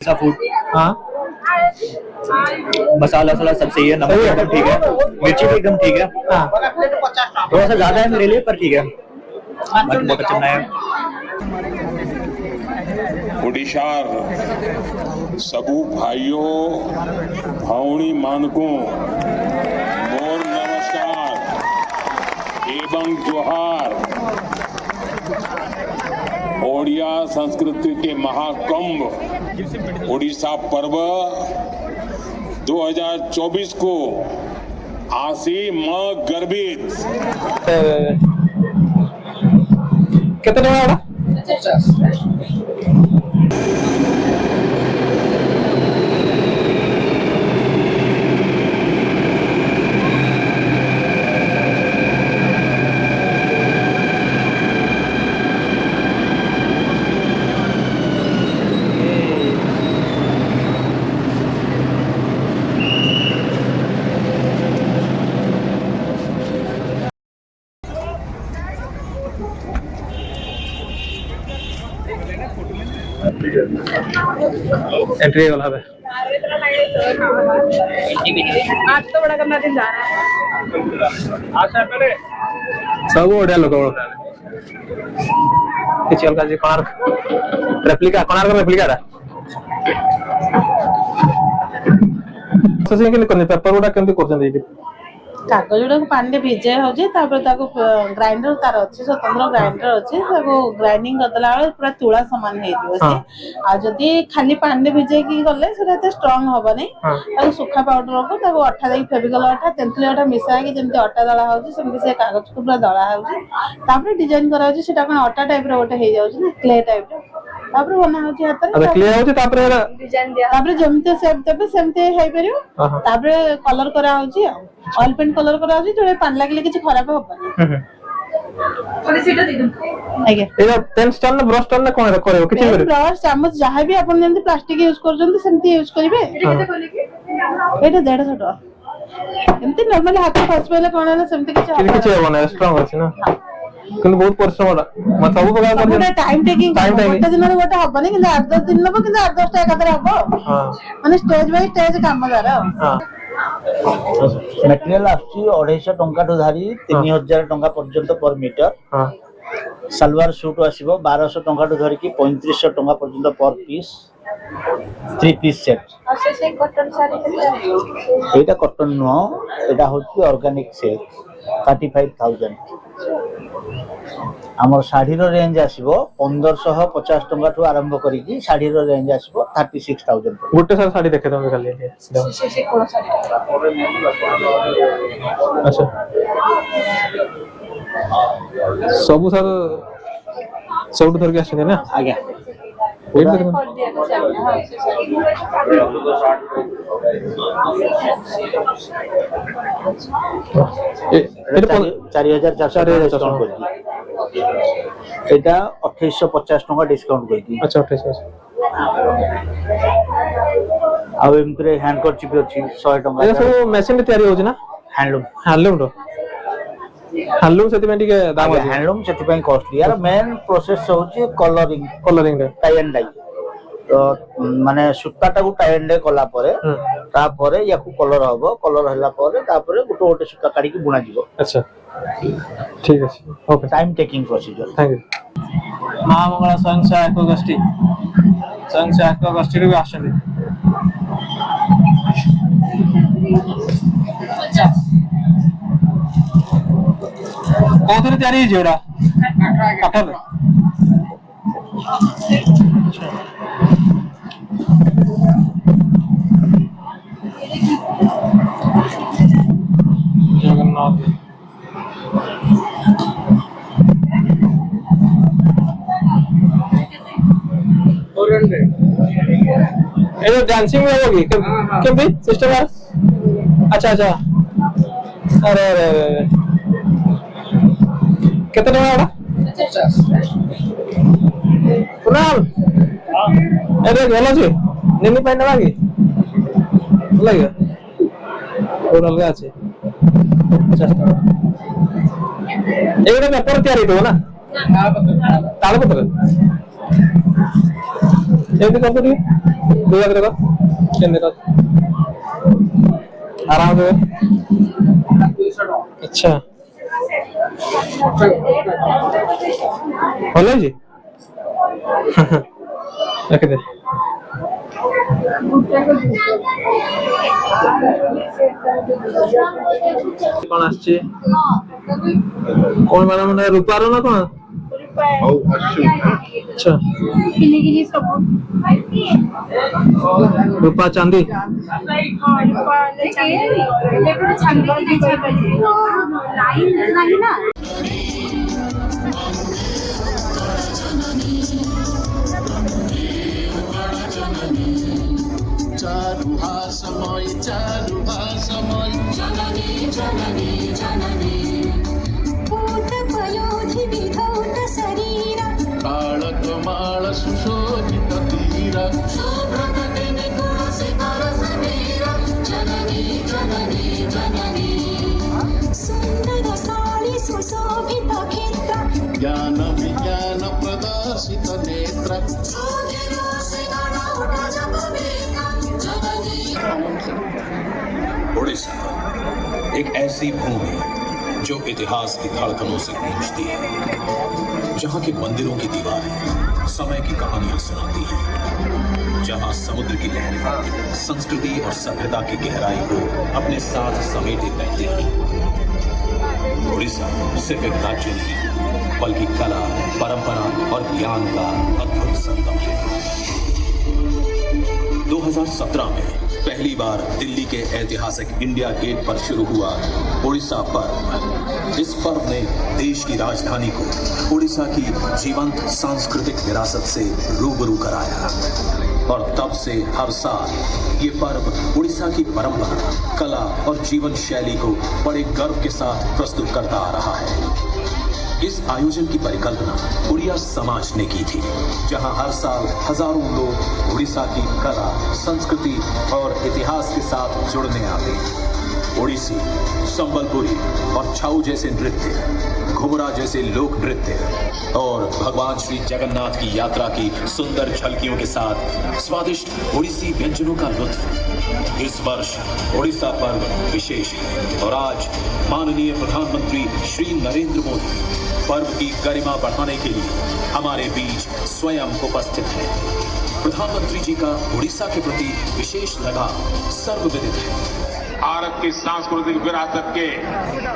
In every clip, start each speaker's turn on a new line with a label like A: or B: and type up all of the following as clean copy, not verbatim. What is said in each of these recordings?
A: ऐसा फूड।
B: हाँ
A: मसाला वसाला सब सही है, नमक एकदम ठीक है, मिर्ची भी एकदम ठीक है।
B: हाँ
A: थोड़ा सा ज्यादा है मेरे लिए पर ठीक है, बाकी बहुत अच्छा बनाया है।
C: ओडिशार सबू भाइयों भावनी मानकों मोर नमस्कार एवं जोहार। ओडिया संस्कृति के महाकुंभ ओडिशा पर्व 2024 को आसी मां गर्भित।
B: कितने में होगा? एंट्री वाला है
D: आज तो बड़ा करना दिन जा रहा है।
B: सब ओडिया लोग କିଛି ଅଲଗା ଯେ କୋଣାର୍କ ରେପ୍ଲିକା ସେ କେମିତି ପେପର ଗୁଡା କେମିତି କରୁଛନ୍ତି ଏଇଠି?
D: କାଗଜ ଗୁଡାକୁ ପାଣିରେ ଭିଜା ହଉଛି, ତାପରେ ତାକୁ ଗ୍ରାଇଣ୍ଡର ତାର ଅଛି, ସ୍ୱତନ୍ତ୍ର ଗ୍ରାଇଣ୍ଡର ଅଛି, ତାକୁ ଗ୍ରାଇଣ୍ଡିଙ୍ଗ କରିଦେଲା ବେଳେ ପୁରା ତୁଳା ସମାନ ହେଇଯିବ ସେ। ଆଉ ଯଦି ଖାଲି ପାଣିରେ ଭିଜେଇକି ଗଲେ ସେଟା ଏତେ ଷ୍ଟ୍ରଙ୍ଗ ହବନି। ତାକୁ ସୁଖା ପାଉଡରକୁ ତାକୁ ଅଠା ଦେଇକି ଫେବିକଲ ଅଠା ତେନ୍ତୁଳି ଅଠା ମିଶାଇକି ଯେମିତି ଅଟା ଦଳା ହଉଛି ସେମିତି ସେ କାଗଜକୁ ପୁରା ଦଳା ହଉଛି, ତାପରେ ଡିଜାଇନ କରାହଉଛି। ସେଟା କଣ ଅଟା ଟାଇପ ର ଗୋଟେ ହେଇଯାଉଛି ନା, କ୍ଲେ ଟାଇପ ର, ତାପରେ ବନା ହଉଛି ହାତରେ। ତାପରେ ଯେମିତି ସେପ ଦେବେ ସେମିତି ହେଇପାରିବ। ତାପରେ କଲର କରାହଉଛି, ଆଉ ଅଏଲ ପେଣ୍ଟ କଲର କରାହଉଛି, ଯୋଉଟା ପାଣି ଲାଗିଲେ କିଛି ଖରାପ ହବନି। ଆଜ୍ଞା
B: ପେନ୍ ଷ୍ଟାଣ୍ଡ ନା ବ୍ରଶ ଷ୍ଟାଣ୍ଡ ନା କଣ କରିବ? କିଛି କରିବ
D: ବ୍ରଶ ଚାମଚ ଯାହା ବି ଆପଣ ଯେମିତି ପ୍ଲାଷ୍ଟିକ ୟୁଜ କରୁଛନ୍ତି ସେମିତି ୟୁଜ କରିବେ। ଏଇଟା 150 ଟଙ୍କା। ଏମିତି ନର୍ମାଲି ହାତ ଫାସ ପାଇଲେ କଣ ହେଲା ସେମିତି କିଛି
B: ହବନି, ଷ୍ଟ୍ରଙ୍ଗ ଅଛି ନା। କିନ୍ତୁ ବହୁତ ପରିଶ୍ରମ ସବୁ ପ୍ରକାର
D: ଟାଇମ ଟେକିଂ। ଗୋଟେ ଦିନରେ ଗୋଟେ ହବନି, କିନ୍ତୁ 8-10 ଦିନ ନେବ, କିନ୍ତୁ 8-10ଟା ଏକାଥରେ ହବ। ମାନେ ଷ୍ଟେଜ ବାଇ ଷ୍ଟେଜ କାମ ତାର।
E: मटेरियल आसुची 250 टंका ठू धारी 3000 टंका पर्यंत पर मीटर। सलवार सूट आसीबो 1200 टंका ठू धरिकी 3500 टंका पर्यंत per piece. 3 piece set.
D: Cotton sari
E: एटा कॉटन नो, एटा होची ऑर्गेनिक सिल्क 35000। हमर साड़ी रो रेंज आसीबो 1550 टंका ठू आरंभ करिकी साड़ी रो रेंज आसीबो 36000।
B: गुटे सारी साड़ी देखे तुम खाली
D: से कोन साड़ी?
B: अच्छा सब सर सब धर के आछने ना?
E: आज्ञा
B: वेट देख ए
E: 4400 डिस्काउंट कर दी। एटा 2850 टंका डिस्काउंट कर दी।
B: अच्छा 2800।
E: आ एमकरे हैंड कर्चिप अछि 100 टंका।
B: ए सब मशीन रे तयारी होछि ना? हैंडलूम सेति में ଟିକେ दाम अछि।
E: हैंडलूम सेति पई कॉस्टली। यार मेन प्रोसेस होछि कलरिंग टाई एंड डाई। तो माने सूताटा को टाई एंड डाई कला परे तापरे याकू कलर हबो, कलर हला परे तापरे गोटे सूता काढी के बुना जिवो।
B: अच्छा ठीक अछि, okay.
E: Time taking procedure.
B: Thank you. Mahamangala स्वयं सहायक गोष्ठी रे भी आछन। कोथरे तयारी जेड़ा काठर जगन्नाथ ये डांसिंग में होगी क्यों सिस्टम है? अच्छा अरे कितने में होगा? 50 कुणाल अरे ଭଲ ଅଛି ନିନି ପାଇଁ ନେବା କି ଭଲ ଲାଗିବ और अलग আছে 50 টাকা ଏଇଟା ପେପର ତିଆରି ହେଇଥିବ ନା ତାଳ ପତ୍ର ଏମିତି କରିଦେବି ଦୁଇ ହାତରେ କର କେମିତି କର आराम से अच्छा भल जी रखदे कौन आछे कौन माने रूपार ना कौन अच्छा रूपा चांदी
F: काळकमाळ सुशोभित तीर सुंदर साळी सुशोभित क्षेत्र ज्ञान विज्ञान प्रदर्शित नेत्र
G: ओडिशा एक ऐसी भूमि जो इतिहास की धड़कनों से गूंजती है, जहाँ के मंदिरों की दीवारें समय की कहानियां सुनाती हैं, जहाँ समुद्र की लहरें संस्कृति और सभ्यता की गहराई को अपने साथ समेटे रहती हैं। ओडिशा सिर्फ एक राज्य नहीं, बल्कि कला, परंपरा और ज्ञान का अद्भुत संगम है। 2017 में पहली बार दिल्ली के ऐतिहासिक इंडिया गेट पर शुरू हुआ ओडिशा पर्व। इस पर्व ने देश की राजधानी को ओडिशा की जीवंत सांस्कृतिक विरासत से रूबरू कराया और तब से हर साल ये पर्व ओडिशा की परंपरा, कला और जीवन शैली को बड़े गर्व के साथ प्रस्तुत करता आ रहा है। इस आयोजन की परिकल्पना उड़िया समाज ने की थी, जहां हर साल हजारों लोग ओडिशा की कला, संस्कृति और इतिहास के साथ जुड़ने आते हैं। ओडिसी, संबलपुरी और छाऊ जैसे नृत्य, घुमरा जैसे लोक नृत्य और भगवान श्री जगन्नाथ की यात्रा की सुंदर झलकियों के साथ स्वादिष्ट ओडिसी व्यंजनों का लुत्फ। इस वर्ष ओडिशा पर्व विशेष है और आज माननीय प्रधानमंत्री श्री नरेंद्र मोदी पर्व की गरिमा बढ़ाने के लिए हमारे बीच स्वयं उपस्थित हैं। प्रधानमंत्री जी का ओडिशा के प्रति विशेष लगाव सर्वविदित है।
C: भारत की सांस्कृतिक विरासत के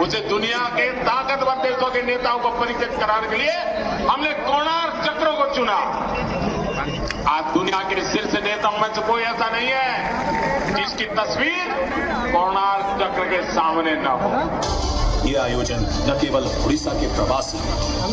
C: उसे दुनिया के ताकतवर देशों के नेताओं को परिचित कराने के लिए हमने कोणार्क चक्र को चुना। आज दुनिया के शीर्ष नेता में से कोई ऐसा नहीं है जिसकी तस्वीर कोणार्क चक्र के सामने न हो।
G: ये आयोजन न केवल उड़ीसा के प्रवासी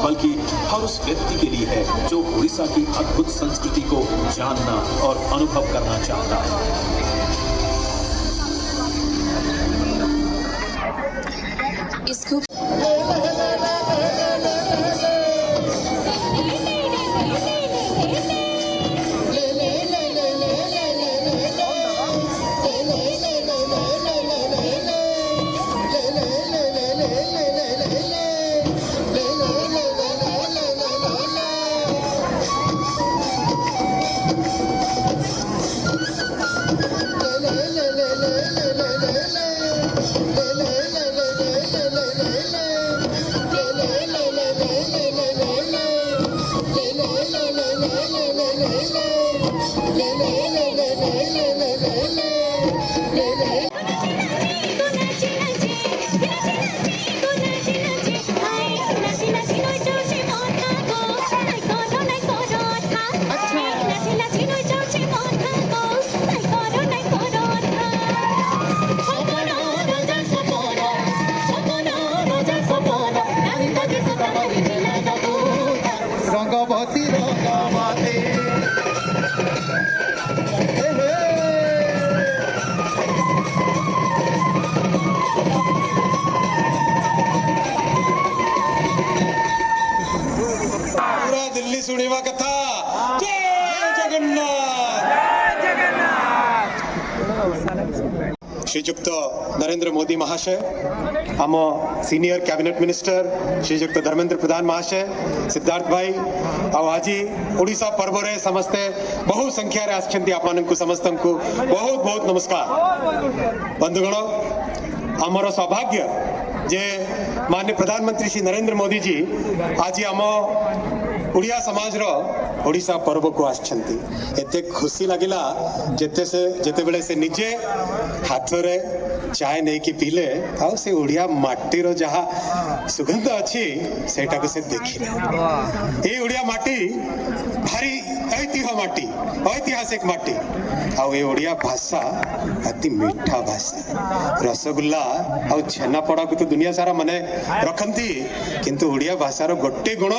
G: बल्कि हर उस व्यक्ति के लिए है जो उड़ीसा की अद्भुत संस्कृति को जानना और अनुभव करना चाहता है।
F: इसको
H: श्रीजुक्त नरेंद्र मोदी महाशय, आम सीनियर कैबिनेट मिनिस्टर श्रीजुक्त धर्मेंद्र प्रधान महाशय, सिद्धार्थ भाई आज ओडिशा पर्व रे समस्ते बहु संख्या रे आछंती आपनकु समस्तंकु बहुत बहुत नमस्कार। बंधुगण, आमर सौभाग्य जे माननीय प्रधानमंत्री श्री नरेंद्र मोदी जी आज आम ओडिया समाज रो ओडिशा पर्व को आछंती। एते खुशी लागिला जेते बेले से निजे हाथ रे चाय नहीं कि पीले आउ से ओडिया माटी रो जहा सुगंध अच्छी सेटा को से देखिले। ए ओडिया माटी भारी ऐतिहासिक माटी आउ ए ओडिया भाषा अति मीठा भाषा। रसगुल्ला आउ छेनापड़ा को तो दुनिया सारा मने रखंती, किंतु ओडिया भाषा रो गोटे गुण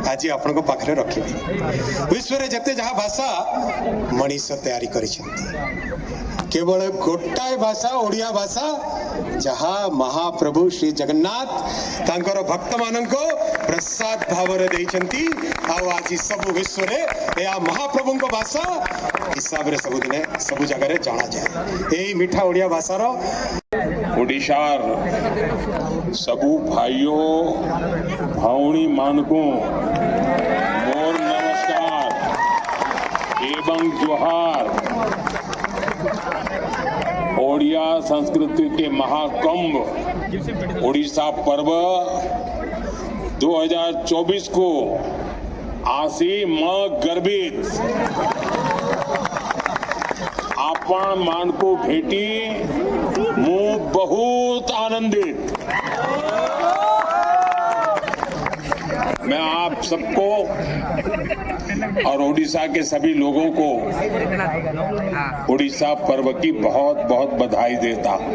H: आज आपण को पाखरे रखिबी। विश्व रे जते जहा भाषा मनीष तैयारी करिसेंती, केवल गोटाए भाषा ओडिया भाषा जहा महाप्रभु श्री जगन्नाथ तांकर भक्त मानको प्रसाद भाव रे देइछंती। आउ आज सब विश्व रे या महाप्रभु को भाषा हिसाब रे सब दिने सब जगह रे जाना जाए। एई मीठा ओडिया भाषा रो
C: ओडिशार सबू भाइयों भाउणी मानको मोर नमस्कार एवं जोहार। ओडिया संस्कृति के महाकुंभ ओडिशा पर्व 2024 को आसी मां गर्भित आपण मान को भेटी मु बहुत आनंदित। मैं आप सबको और ओडिशा के सभी लोगों को ओडिशा पर्व की बहुत बहुत बधाई देता हूं।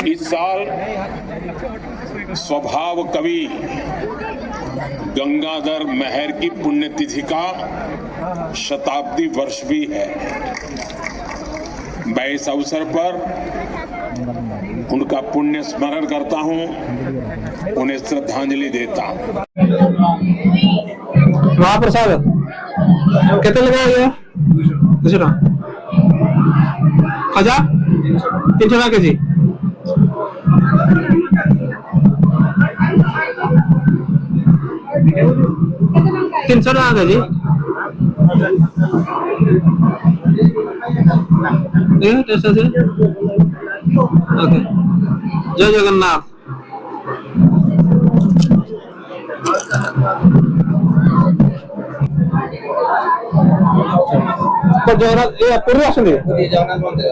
C: इस साल स्वभाव कवि गंगाधर मेहर की पुण्यतिथि का शताब्दी वर्ष भी है। मैं इस अवसर पर उनका पुण्य स्मरण करता हूं, उन्हें श्रद्धांजलि देता हूं।
B: महाप्रसाद केते लगा 200 टका खजा 300 टका केजी। तीन सौ टका केजी टेस्ट আছে। ओके, जय जगन्नाथ। तो जगन्नाथ ये पूरी आसुनी जगन्नाथ मंदिर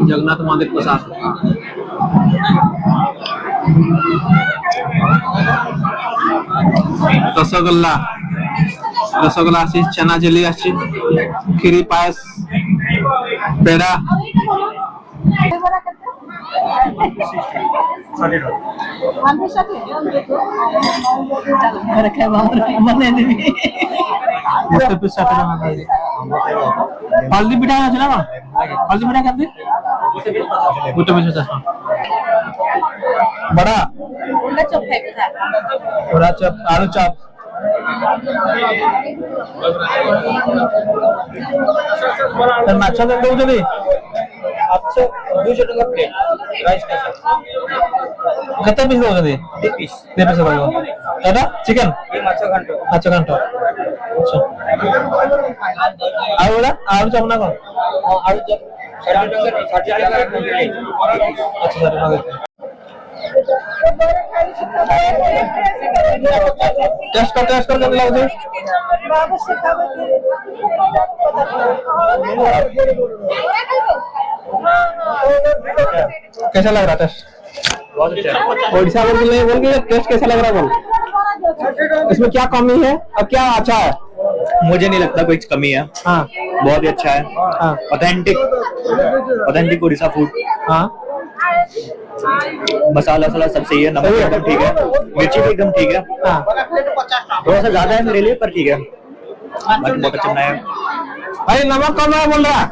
B: जगन्नाथ मंदिर प्रसाद रसगोल्ला रसगोल्ला आसी, चना जेली आसी, खीरी पायस पेड़ा हल्दी पिठा আছে না हल्दी पिठा कर दे गोटे 50 बड़ा बड़ा चप आलू चप माछ दे दउछदी अच्छा 200 टका प्लेट राइस का कते पीस दउछदी 2 पीस भाई एटा चिकन ये माछ घंटो अच्छा आलू चप ना कोन आलू चप 60 टका प्लेट अच्छा 60 टका टेस्ट कर कैसे लगे कैसा लग रहा टेस्ट ओडिशा बोल के टेस्ट कैसा लग रहा बोल इसमें क्या कमी है और क्या अच्छा है
A: मुझे नहीं लगता कोई कमी है।
B: हाँ
A: बहुत ही अच्छा है। Authentic Orissa food.
B: हाँ
A: मसाला सब सही है, नमक एकदम ठीक है, मिर्ची भी एकदम ठीक है।
B: हाँ
A: थोड़ा सा ज्यादा है मेरे लिए पर ठीक है, बाकी बहुत अच्छा बनाया है।
B: भाई नमक कम है बोल रहा